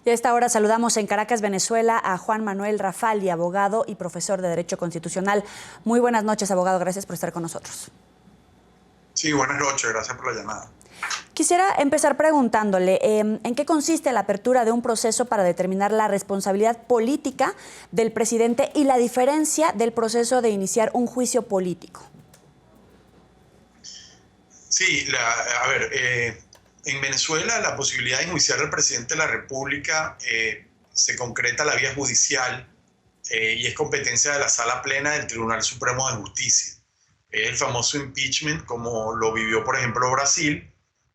Y a esta hora saludamos en Caracas, Venezuela, a Juan Manuel Rafali, abogado y profesor de Derecho Constitucional. Muy buenas noches, abogado. Gracias por estar con nosotros. Sí, buenas noches. Gracias por la llamada. Quisiera empezar preguntándole en qué consiste la apertura de un proceso para determinar la responsabilidad política del presidente y la diferencia del proceso de iniciar un juicio político. Sí, en Venezuela la posibilidad de enjuiciar al presidente de la República se concreta a la vía judicial y es competencia de la Sala Plena del Tribunal Supremo de Justicia. Es el famoso impeachment, como lo vivió, por ejemplo, Brasil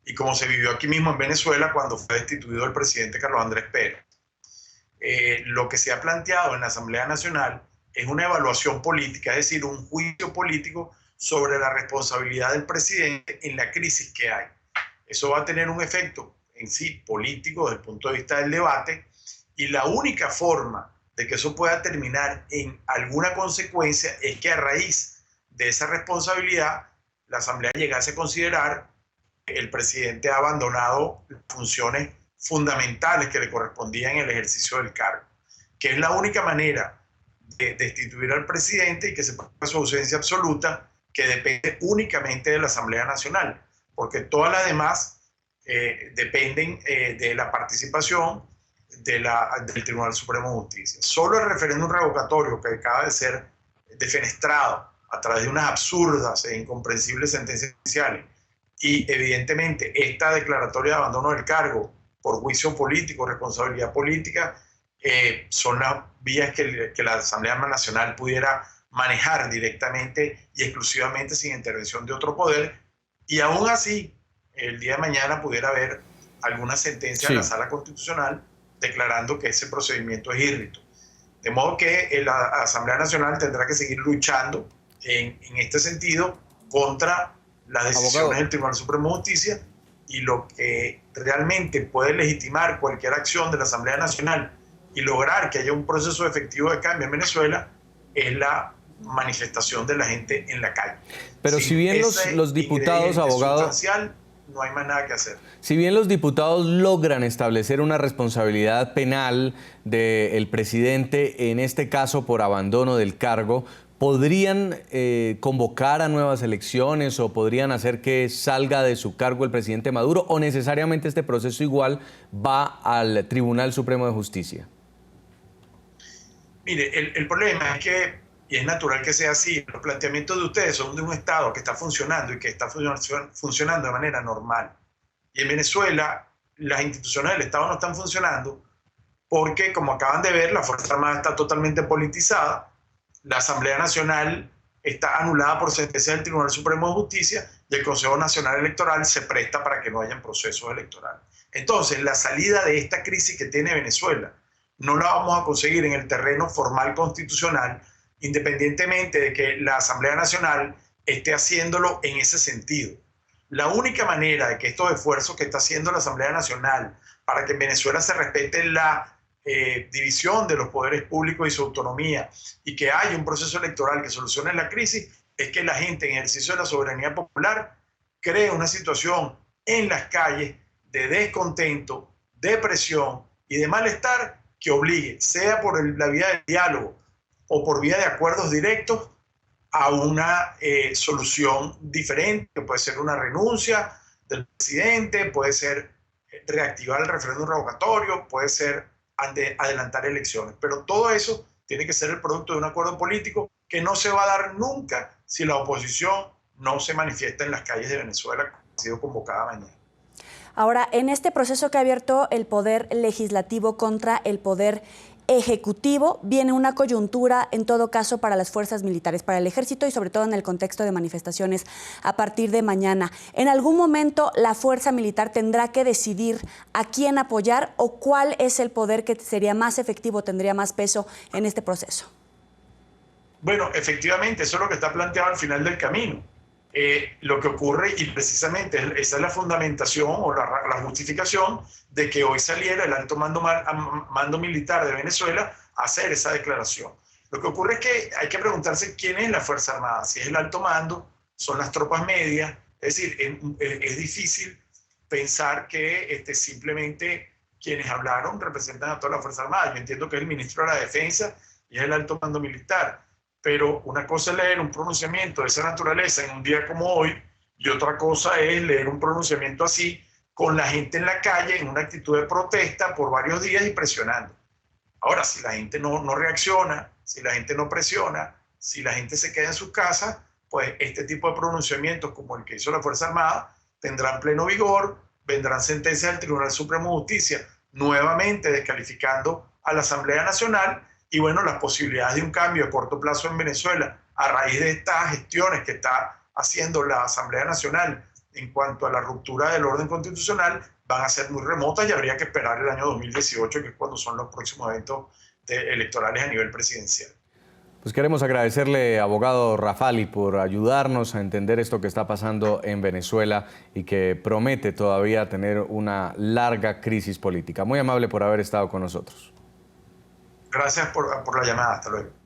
y como se vivió aquí mismo en Venezuela cuando fue destituido el presidente Carlos Andrés Pérez. Lo que se ha planteado en la Asamblea Nacional es una evaluación política, es decir, un juicio político sobre la responsabilidad del presidente en la crisis que hay. Eso va a tener un efecto en sí político desde el punto de vista del debate, y la única forma de que eso pueda terminar en alguna consecuencia es que a raíz de esa responsabilidad la Asamblea llegase a considerar que el presidente ha abandonado las funciones fundamentales que le correspondían en el ejercicio del cargo, que es la única manera de destituir al presidente y que se ponga su ausencia absoluta, que depende únicamente de la Asamblea Nacional, porque todas las demás dependen de la participación del Tribunal Supremo de Justicia. Solo el referéndum revocatorio, que acaba de ser defenestrado a través de unas absurdas e incomprensibles sentencias judiciales, y evidentemente esta declaratoria de abandono del cargo por juicio político, responsabilidad política, son las vías que la Asamblea Nacional pudiera manejar directamente y exclusivamente sin intervención de otro poder, y aún así el día de mañana pudiera haber alguna sentencia de la Sala Constitucional declarando que ese procedimiento es írrito. De modo que la Asamblea Nacional tendrá que seguir luchando en este sentido contra las decisiones del Tribunal Supremo de Justicia, y lo que realmente puede legitimar cualquier acción de la Asamblea Nacional y lograr que haya un proceso efectivo de cambio en Venezuela es la manifestación de la gente en la calle. Pero si bien los diputados, abogado, no hay más nada que hacer. Si bien los diputados logran establecer una responsabilidad penal del presidente, en este caso por abandono del cargo, ¿podrían convocar a nuevas elecciones o podrían hacer que salga de su cargo el presidente Maduro, o necesariamente este proceso igual va al Tribunal Supremo de Justicia? Mire, el problema es que, y es natural que sea así, los planteamientos de ustedes son de un Estado que está funcionando y que está funcionando de manera normal. Y en Venezuela las instituciones del Estado no están funcionando porque, como acaban de ver, la Fuerza Armada está totalmente politizada, la Asamblea Nacional está anulada por sentencia del Tribunal Supremo de Justicia y el Consejo Nacional Electoral se presta para que no hayan procesos electorales. Entonces, la salida de esta crisis que tiene Venezuela no la vamos a conseguir en el terreno formal constitucional, independientemente de que la Asamblea Nacional esté haciéndolo en ese sentido. La única manera de que estos esfuerzos que está haciendo la Asamblea Nacional para que en Venezuela se respete la división de los poderes públicos y su autonomía y que haya un proceso electoral que solucione la crisis es que la gente en ejercicio de la soberanía popular cree una situación en las calles de descontento, de presión y de malestar que obligue, sea por la vía del diálogo o por vía de acuerdos directos, a una solución diferente, que puede ser una renuncia del presidente, puede ser reactivar el referéndum revocatorio, puede ser adelantar elecciones. Pero todo eso tiene que ser el producto de un acuerdo político que no se va a dar nunca si la oposición no se manifiesta en las calles de Venezuela, como ha sido convocada mañana. Ahora, en este proceso que ha abierto el Poder Legislativo contra el Poder Ejecutivo, viene una coyuntura, en todo caso, para las fuerzas militares, para el Ejército y sobre todo en el contexto de manifestaciones a partir de mañana. ¿En algún momento la fuerza militar tendrá que decidir a quién apoyar o cuál es el poder que sería más efectivo, tendría más peso en este proceso? Bueno, efectivamente, eso es lo que está planteado al final del camino. Lo que ocurre, y precisamente esa es la fundamentación o la justificación de que hoy saliera el alto mando militar de Venezuela a hacer esa declaración. Lo que ocurre es que hay que preguntarse quién es la Fuerza Armada, si es el alto mando, son las tropas medias, es decir, es difícil pensar que simplemente quienes hablaron representan a toda la Fuerza Armada. Yo entiendo que es el ministro de la Defensa y es el alto mando militar, pero una cosa es leer un pronunciamiento de esa naturaleza en un día como hoy y otra cosa es leer un pronunciamiento así con la gente en la calle en una actitud de protesta por varios días y presionando. Ahora, si la gente no reacciona, si la gente no presiona, si la gente se queda en sus casas, pues este tipo de pronunciamientos como el que hizo la Fuerza Armada tendrán pleno vigor, vendrán sentencias del Tribunal Supremo de Justicia nuevamente descalificando a la Asamblea Nacional y bueno, las posibilidades de un cambio a corto plazo en Venezuela a raíz de estas gestiones que está haciendo la Asamblea Nacional en cuanto a la ruptura del orden constitucional van a ser muy remotas y habría que esperar el año 2018, que es cuando son los próximos eventos electorales a nivel presidencial. Pues queremos agradecerle, abogado Rafali, por ayudarnos a entender esto que está pasando en Venezuela y que promete todavía tener una larga crisis política. Muy amable por haber estado con nosotros. Gracias por la llamada. Hasta luego.